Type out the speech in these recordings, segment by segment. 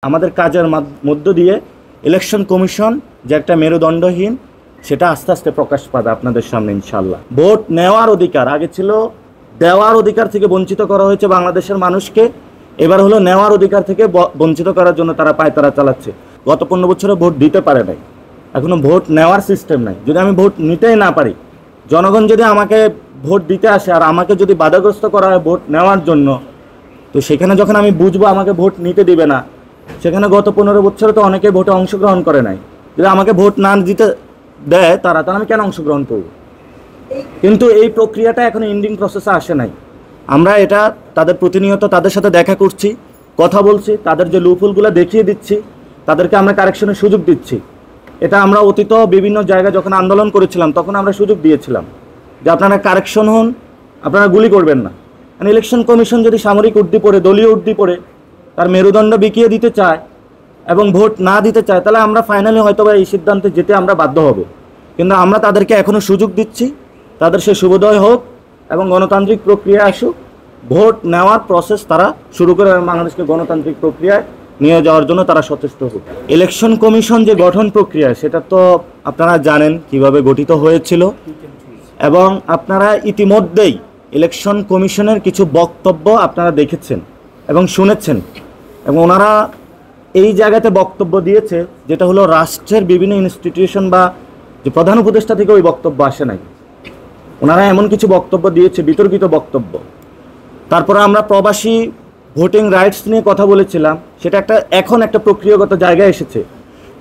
আমাদের কাজের মধ্য দিয়ে ইলেকশন কমিশন যে একটা মেরুদণ্ডহীন সেটা আস্তে আস্তে প্রকাশ পাবে আপনাদের সামনে ইনশাআল্লাহ। ভোট নেওয়ার অধিকার আগে ছিল দেওয়ার অধিকার থেকে বঞ্চিত করা হয়েছে বাংলাদেশের মানুষকে, এবার হলো নেওয়ার অধিকার থেকে বঞ্চিত করার জন্য তারা পায়তারা চালাচ্ছে। গত 15 বছরে ভোট দিতে পারে নাই, এখনো ভোট নেওয়ার সিস্টেম নাই। যদি আমি ভোট নিতেই না পারি, জনগণ যদি আমাকে ভোট দিতে আসে আর আমাকে যদি বাধাগ্রস্ত করা হয় ভোট নেওয়ার জন্য, তো সেখানে যখন আমি বুঝবো আমাকে ভোট নিতে দিবে না, সেখানে গত 15 বছরে তো অনেকে ভোটে অংশগ্রহণ করে নাই। যদি আমাকে ভোট না দিতে দেয় তারা, তাহলে আমি কেন অংশগ্রহণ করব? কিন্তু এই প্রক্রিয়াটা এখনো এন্ডিং প্রসেসে আসে নাই। আমরা এটা তাদের প্রতিনিয়ত তাদের সাথে দেখা করছি, কথা বলছি, তাদের যে লুপহোলগুলো দেখিয়ে দিচ্ছি, তাদেরকে আমরা কারেকশনের সুযোগ দিচ্ছি। এটা আমরা অতীত বিভিন্ন জায়গায় যখন আন্দোলন করেছিলাম তখন আমরা সুযোগ দিয়েছিলাম যে আপনারা কারেকশন হন, আপনারা গুলি করবেন না। মানে ইলেকশন কমিশন যদি সামরিক উর্দি পড়ে, দলীয় উর্দি পড়ে তার মেরুদণ্ড বিকিয়ে দিতে চায় এবং ভোট না দিতে চায়, তাহলে আমরা ফাইনালি হয়তো এই সিদ্ধান্তে যেতে আমরা বাধ্য হব। কিন্তু আমরা তাদেরকে এখনও সুযোগ দিচ্ছি, তাদের সে শুভোদয় হোক এবং গণতান্ত্রিক প্রক্রিয়া আসুক, ভোট নেওয়ার প্রসেস তারা শুরু করে বাংলাদেশকে গণতান্ত্রিক প্রক্রিয়ায় নিয়ে যাওয়ার জন্য তারা সচেষ্ট হোক। ইলেকশন কমিশন যে গঠন প্রক্রিয়া সেটা তো আপনারা জানেন কিভাবে গঠিত হয়েছিল, এবং আপনারা ইতিমধ্যেই ইলেকশন কমিশনের কিছু বক্তব্য আপনারা দেখেছেন এবং শুনেছেন, এবং ওনারা এই জায়গাতে বক্তব্য দিয়েছে যেটা হলো রাষ্ট্রের বিভিন্ন ইনস্টিটিউশন বা যে প্রধান উপদেষ্টা থেকে ওই বক্তব্য আসে নাই। ওনারা এমন কিছু বক্তব্য দিয়েছে, বিতর্কিত বক্তব্য। তারপরে আমরা প্রবাসী ভোটিং রাইটস নিয়ে কথা বলেছিলাম, সেটা এখন একটা প্রক্রিয়াগত জায়গায় এসেছে।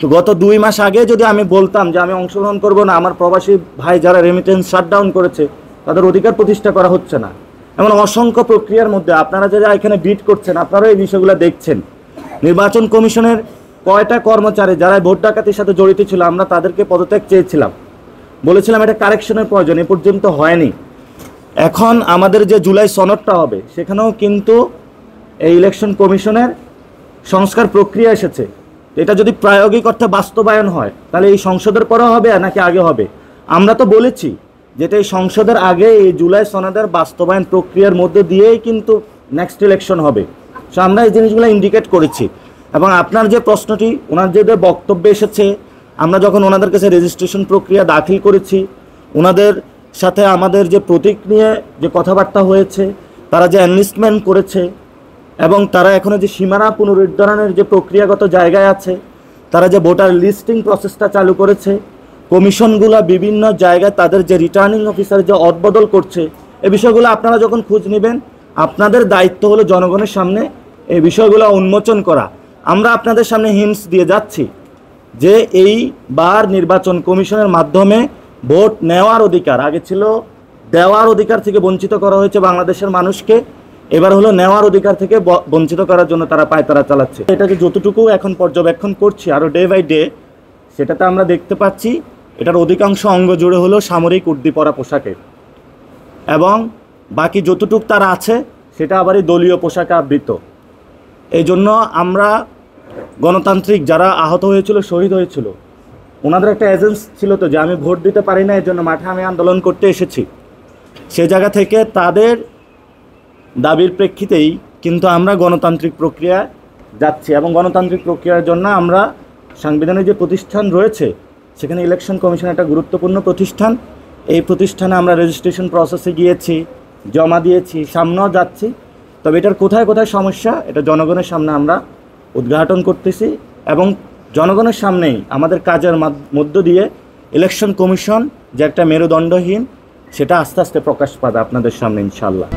তো গত 2 মাস আগে যদি আমি বলতাম যে আমি অংশগ্রহণ করব না, আমার প্রবাসী ভাই যারা রেমিটেন্স শাটডাউন করেছে তাদের অধিকার প্রতিষ্ঠা করা হচ্ছে না, এমন অসংখ্য প্রক্রিয়ার মধ্যে আপনারা যারা এখানে বিট করছেন আপনারা এই বিষয়গুলো দেখছেন। নির্বাচন কমিশনের কয়টা কর্মচারী যারা ভোট ডাকাতির সাথে জড়িত ছিল আমরা তাদেরকে পদত্যাগ চেয়েছিলাম, বলেছিলাম এটা কারেকশনের প্রয়োজন, এ পর্যন্ত হয়নি। এখন আমাদের যে জুলাই সনদটা হবে সেখানেও কিন্তু এই ইলেকশন কমিশনের সংস্কার প্রক্রিয়া এসেছে। এটা যদি প্রায়োগিক অর্থে বাস্তবায়ন হয় তাহলে এই সংসদের পরে হবে নাকি আগে হবে? আমরা তো বলেছি যেটা এই সংসদের আগে এই জুলাই সনদের বাস্তবায়ন প্রক্রিয়ার মধ্যে দিয়েই কিন্তু নেক্সট ইলেকশন হবে। সো আমরা এই জিনিসগুলো ইন্ডিকেট করেছি। এবং আপনার যে প্রশ্নটি, ওনার যে বক্তব্য এসেছে, আমরা যখন ওনাদের কাছে রেজিস্ট্রেশন প্রক্রিয়া দাখিল করেছি, ওনাদের সাথে আমাদের যে প্রতীক নিয়ে যে কথাবার্তা হয়েছে, তারা যে এনলিস্টমেন্ট করেছে এবং তারা এখনও যে সীমানা পুনরুদ্ধারণের যে প্রক্রিয়াগত জায়গায় আছে, তারা যে ভোটার লিস্টিং প্রসেসটা চালু করেছে, কমিশনগুলো বিভিন্ন জায়গায় তাদের যে রিটার্নিং অফিসার যে অদবদল করছে, এই বিষয়গুলো আপনারা যখন খোঁজ নেবেন আপনাদের দায়িত্ব হলো জনগণের সামনে এই বিষয়গুলো উন্মোচন করা। আমরা আপনাদের সামনে হিন্টস দিয়ে যাচ্ছি যে এইবার নির্বাচন কমিশনের মাধ্যমে ভোট নেওয়ার অধিকার আগে ছিল দেওয়ার অধিকার থেকে বঞ্চিত করা হয়েছে বাংলাদেশের মানুষকে, এবার হলো নেওয়ার অধিকার থেকে বঞ্চিত করার জন্য তারা পায়তারা চালাচ্ছে। এটাকে যতটুকু এখন পর্যবেক্ষণ করছি আরও ডে বাই ডে, সেটাতে আমরা দেখতে পাচ্ছি এটার অধিকাংশ অঙ্গ জুড়ে হলো সামরিক উর্দি পরা পোশাকে, এবং বাকি যতটুক তারা আছে সেটা আবারই দলীয় পোশাকে আবৃত। এই জন্য আমরা গণতান্ত্রিক যারা আহত হয়েছিল, শহীদ হয়েছিল, ওনাদের একটা এজেন্স ছিল তো যে আমি ভোট দিতে পারি না, এর জন্য মাঠে আমি আন্দোলন করতে এসেছি। সে জায়গা থেকে তাদের দাবির প্রেক্ষিতেই কিন্তু আমরা গণতান্ত্রিক প্রক্রিয়া যাচ্ছি, এবং গণতান্ত্রিক প্রক্রিয়ার জন্য আমরা সাংবিধানিক যে প্রতিষ্ঠান রয়েছে সেখানে ইলেকশন কমিশন একটা গুরুত্বপূর্ণ প্রতিষ্ঠান। এই প্রতিষ্ঠানে আমরা রেজিস্ট্রেশন প্রসেসে গিয়েছি, জমা দিয়েছি, সামনেও যাচ্ছি। তবে এটার কোথায় কোথায় সমস্যা এটা জনগণের সামনে আমরা উদ্ঘাটন করতেছি, এবং জনগণের সামনেই আমাদের কাজের মধ্য দিয়ে ইলেকশন কমিশন যে একটা মেরুদণ্ডহীন সেটা আস্তে আস্তে প্রকাশ পাবে আপনাদের সামনে ইনশাআল্লাহ।